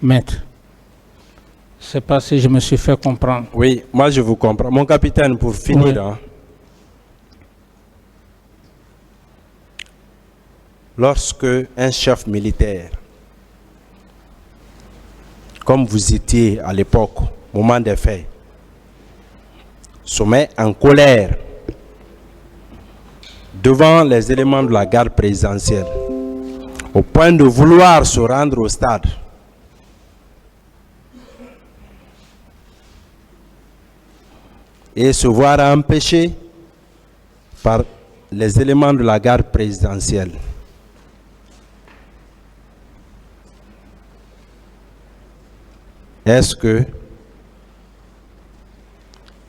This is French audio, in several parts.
Maître, je ne sais pas si je me suis fait comprendre. Oui, moi je vous comprends. Mon capitaine, pour finir, Oui. hein, lorsque un chef militaire, comme vous étiez à l'époque, au moment des faits, se met en colère devant les éléments de la garde présidentielle, au point de vouloir se rendre au stade, et se voir empêché par les éléments de la garde présidentielle. Est-ce que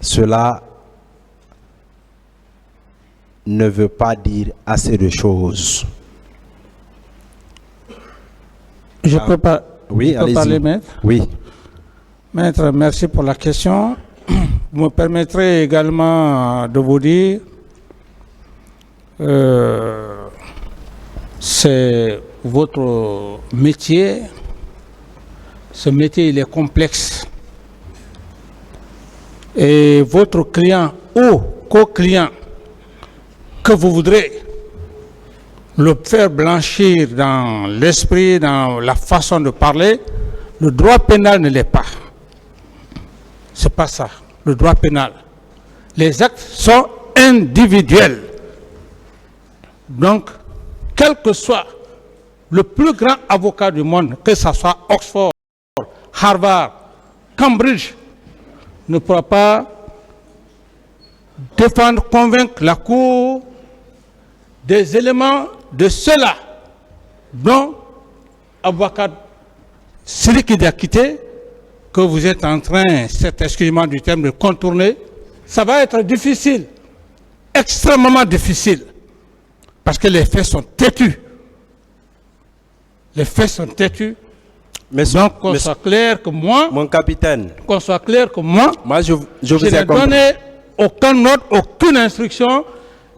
cela ne veut pas dire assez de choses? Je peux pas. Oui, je peux allez-y. parler, maître? Oui. Maître, merci pour la question. Vous me permettrez également de vous dire, c'est votre métier. Ce métier, il est complexe. Et votre client ou co-client que vous voudrez le faire blanchir dans l'esprit, dans la façon de parler, le droit pénal ne l'est pas. C'est pas ça, le droit pénal. Les actes sont individuels. Donc, quel que soit le plus grand avocat du monde, que ce soit Oxford, Harvard, Cambridge, ne pourra pas défendre, convaincre la Cour des éléments de cela dont avocat Siriki Diakité, que vous êtes en train, excusez-moi du terme, de contourner. Ça va être difficile, extrêmement difficile, parce que les faits sont têtus. Les faits sont têtus. Donc, qu'on soit clair que moi, mon capitaine, qu'on soit clair que moi je vous ai n'ai donné aucun ordre, aucune instruction.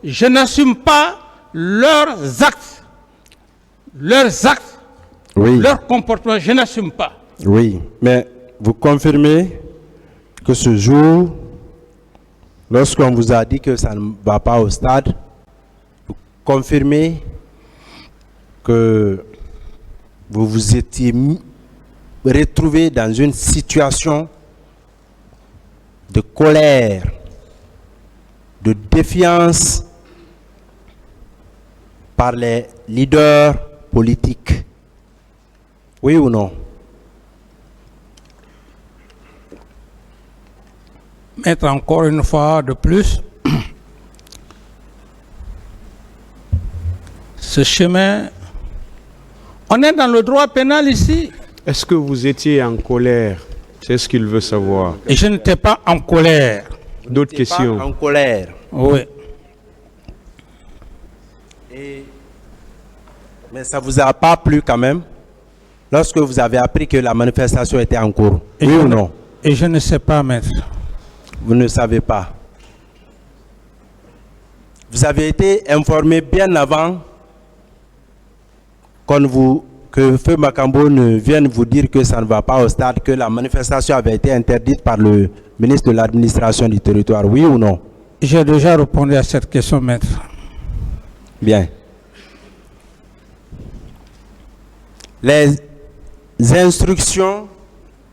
Je n'assume pas leurs actes, oui, leur comportement, je n'assume pas. Oui, mais vous confirmez que ce jour, lorsqu'on vous a dit que ça ne va pas au stade, vous confirmez que vous vous étiez retrouvé dans une situation de colère, de défiance par les leaders politiques. Oui ou non? Maître, encore une fois de plus, ce chemin, on est dans le droit pénal ici. Est-ce que vous étiez en colère? C'est ce qu'il veut savoir. Et je n'étais pas en colère. D'autres questions? Pas en colère. Oui. Mais ça ne vous a pas plu quand même lorsque vous avez appris que la manifestation était en cours? Oui ou non? Et je ne sais pas, maître. Vous ne savez pas. Vous avez été informé bien avant que Feu Makambo ne vienne vous dire que ça ne va pas au stade, que la manifestation avait été interdite par le ministre de l'administration du territoire. Oui ou non? J'ai déjà répondu à cette question, maître. Bien. Les instructions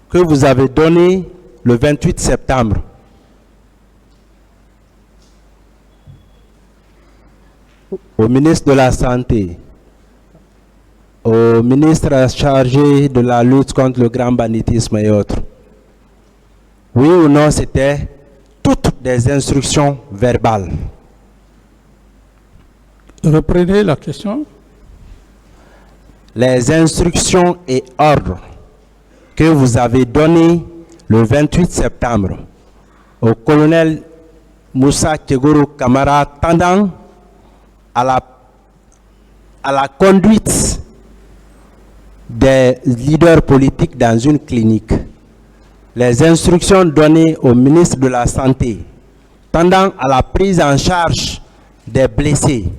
que vous avez données le 28 septembre au ministre de la Santé, au ministre chargé de la lutte contre le grand banditisme et autres, oui ou non, c'était toutes des instructions verbales? Reprenez la question. Les instructions et ordres que vous avez donnés le 28 septembre au colonel Moussa Kegoro Kamara tendant à la conduite des leaders politiques dans une clinique. Les instructions données au ministre de la Santé tendant à la prise en charge des blessés.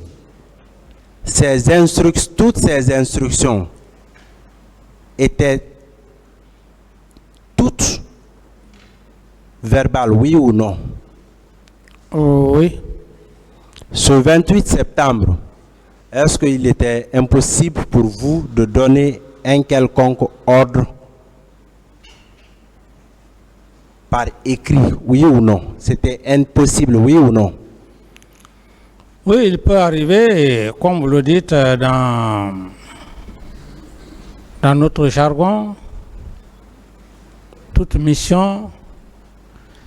Toutes ces instructions étaient verbal, oui ou non? Oui. Ce 28 septembre, est-ce qu'il était impossible pour vous de donner un quelconque ordre par écrit, oui ou non? C'était impossible, oui ou non? Oui, il peut arriver, comme vous le dites dans notre jargon, toute mission,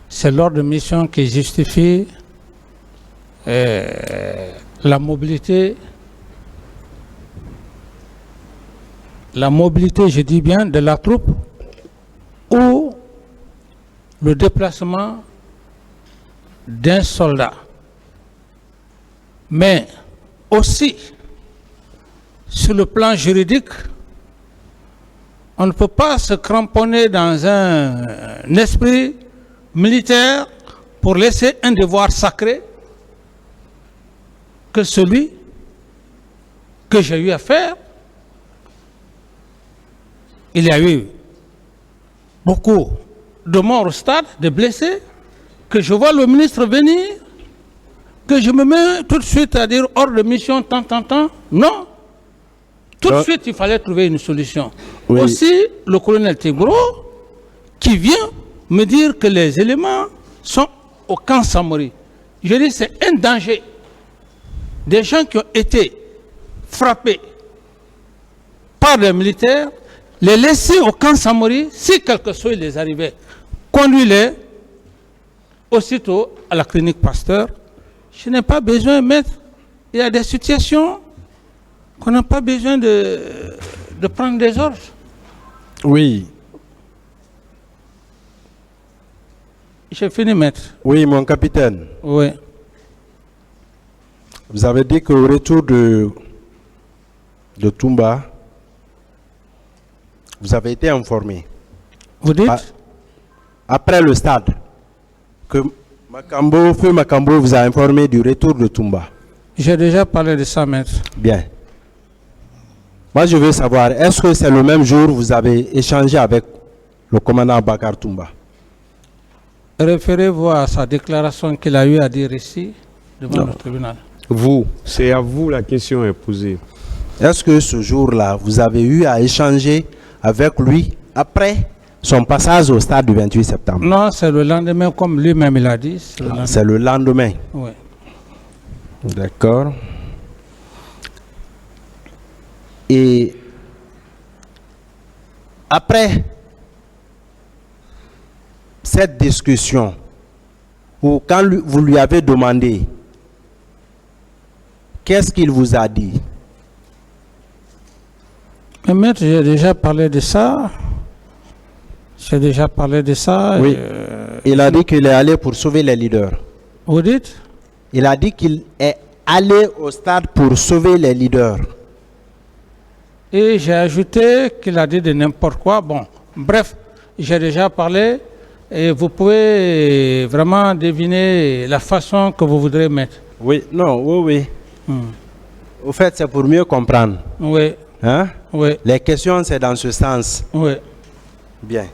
c'est l'ordre de mission qui justifie la mobilité, je dis bien, de la troupe ou le déplacement d'un soldat. Mais aussi, sur le plan juridique, on ne peut pas se cramponner dans un esprit militaire pour laisser un devoir sacré que celui que j'ai eu à faire. Il y a eu beaucoup de morts au stade, de blessés, que je vois le ministre venir, que je me mets tout de suite à dire hors de mission, tant. Non. Tout de suite, il fallait trouver une solution. Oui. Aussi, le colonel Tegro, qui vient me dire que les éléments sont au camp Samori. Je dis, c'est un danger. Des gens qui ont été frappés par des militaires, les laisser au camp Samori, si quelque chose les arrivait, conduire-les aussitôt à la clinique Pasteur. Je n'ai pas besoin, maître. Il y a des situations qu'on n'a pas besoin de prendre des ordres. Oui. J'ai fini, maître. Oui, mon capitaine. Oui. Vous avez dit qu'au retour de Toumba, vous avez été informé. Vous dites? Après le stade, que Feu Makambo vous a informé du retour de Toumba. J'ai déjà parlé de ça, maître. Bien. Moi, je veux savoir, est-ce que c'est le même jour que vous avez échangé avec le commandant Bakar Toumba? Référez-vous à sa déclaration qu'il a eu à dire ici, devant le tribunal. Vous, c'est à vous la question est posée. Est-ce que ce jour-là, vous avez eu à échanger avec lui après son passage au stade du 28 septembre? Non, c'est le lendemain, comme lui-même il a dit. C'est le lendemain. Oui. D'accord. Et après cette discussion, ou quand vous lui avez demandé, qu'est-ce qu'il vous a dit? Mais maître, j'ai déjà parlé de ça. J'ai déjà parlé de ça. Oui. Il a dit qu'il est allé pour sauver les leaders. Vous dites? Il a dit qu'il est allé au stade pour sauver les leaders. Et j'ai ajouté qu'il a dit de n'importe quoi. Bon, bref, j'ai déjà parlé et vous pouvez vraiment deviner la façon que vous voudrez mettre. Oui, non, oui. Au fait, c'est pour mieux comprendre. Oui. Hein? Oui. Les questions, c'est dans ce sens. Oui. Bien.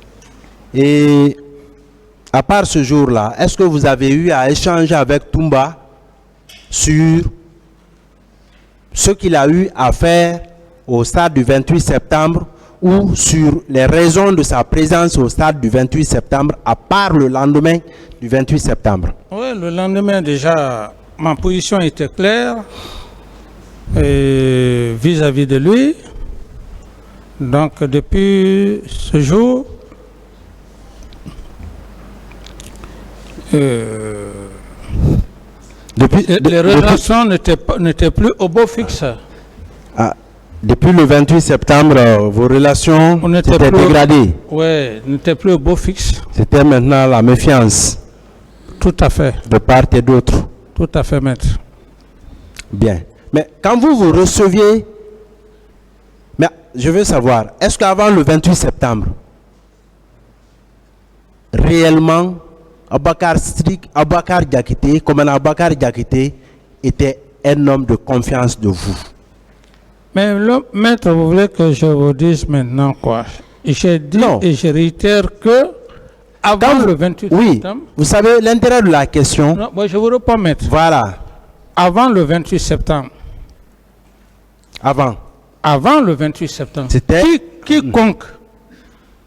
Et à part ce jour-là, est-ce que vous avez eu à échanger avec Toumba sur ce qu'il a eu à faire au stade du 28 septembre ou sur les raisons de sa présence au stade du 28 septembre à part le lendemain du 28 septembre? Oui, le lendemain déjà, ma position était claire vis-à-vis de lui. Donc depuis ce jour, les relations n'étaient plus au beau fixe. Depuis le 28 septembre, vos relations étaient dégradées. Oui, n'étaient plus au beau fixe. C'était maintenant la méfiance. Tout à fait. De part et d'autre. Tout à fait, maître. Bien. Mais quand vous receviez, mais je veux savoir, est-ce qu'avant le 28 septembre, réellement, Abakar Diakité, commandant Abakar Diakité, était un homme de confiance de vous? Mais maître, vous voulez que je vous dise maintenant quoi? J'ai dit et je réitère que avant le 28 Oui, septembre. vous savez, l'intérêt de la question, Non, moi je vous réponds, maître. voilà, Avant le 28 septembre. Avant le 28 septembre. C'était- Quiconque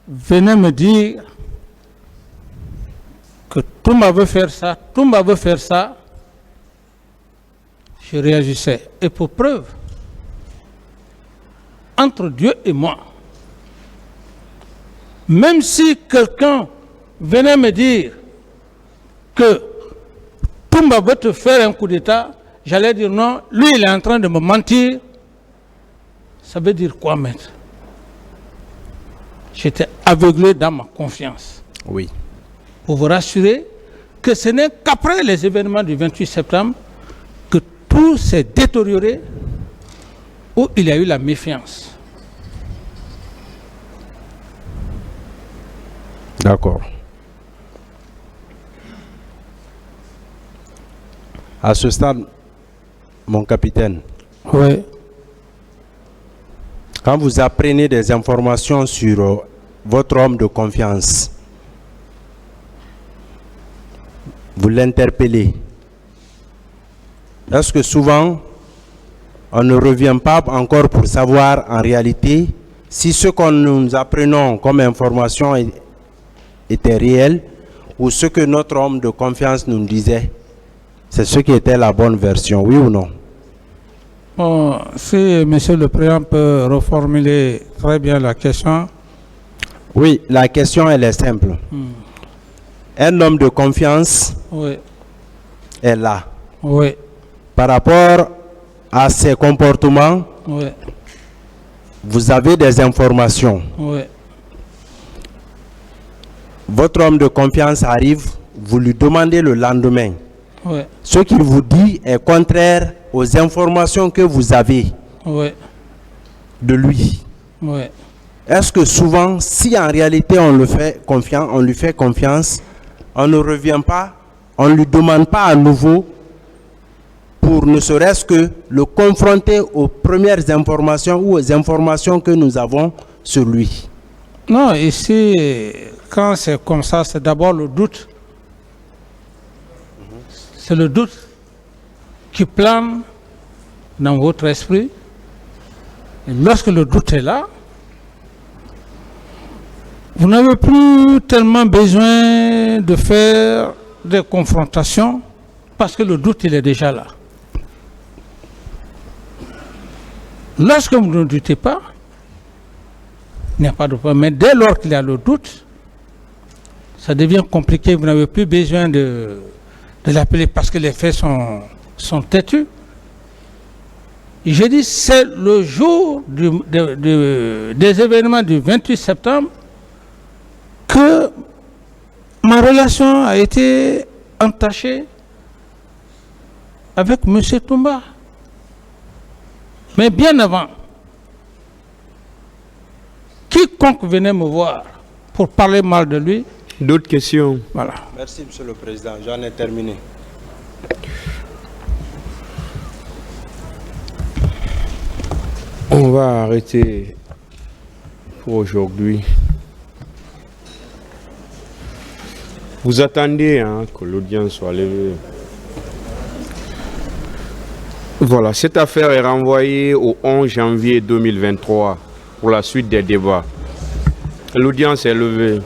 venait me dire que Toumba veut faire ça, Toumba veut faire ça, je réagissais. Et pour preuve, entre Dieu et moi, même si quelqu'un venait me dire que Toumba veut te faire un coup d'État, j'allais dire non, lui il est en train de me mentir. Ça veut dire quoi, maître? J'étais aveuglé dans ma confiance. oui. Pour vous rassurer que ce n'est qu'après les événements du 28 septembre que tout s'est détérioré, où il y a eu la méfiance. D'accord. À ce stade, mon capitaine, Oui. quand vous apprenez des informations sur votre homme de confiance, vous l'interpellez. Est-ce que souvent, on ne revient pas encore pour savoir en réalité si ce que nous apprenons comme information était réel ou ce que notre homme de confiance nous disait, c'est ce qui était la bonne version, oui ou non? Bon, si Monsieur le Président peut reformuler très bien la question. Oui, la question elle est simple. Un homme de confiance Oui, est là. oui, Par rapport à ses comportements, oui, vous avez des informations. oui, Votre homme de confiance arrive, vous lui demandez le lendemain. oui, Ce qu'il vous dit est contraire aux informations que vous avez oui, de lui. oui. Est-ce que souvent, si en réalité on lui fait confiance, on ne revient pas, on ne lui demande pas à nouveau pour ne serait-ce que le confronter aux premières informations ou aux informations que nous avons sur lui? Non, ici, quand c'est comme ça, c'est d'abord le doute. C'est le doute qui plane dans votre esprit. Et lorsque le doute est là, vous n'avez plus tellement besoin de faire des confrontations parce que le doute, il est déjà là. Lorsque vous ne doutez pas, il n'y a pas de problème. Mais dès lors qu'il y a le doute, ça devient compliqué. Vous n'avez plus besoin de l'appeler parce que les faits sont têtus. J'ai dit, c'est le jour des événements du 28 septembre que ma relation a été entachée avec M. Toumba. Mais bien avant, quiconque venait me voir pour parler mal de lui, D'autres questions? voilà. Merci, Monsieur le Président. J'en ai terminé. On va arrêter pour aujourd'hui. Vous attendez que l'audience soit levée. Voilà, cette affaire est renvoyée au 11 janvier 2023 pour la suite des débats. L'audience est levée.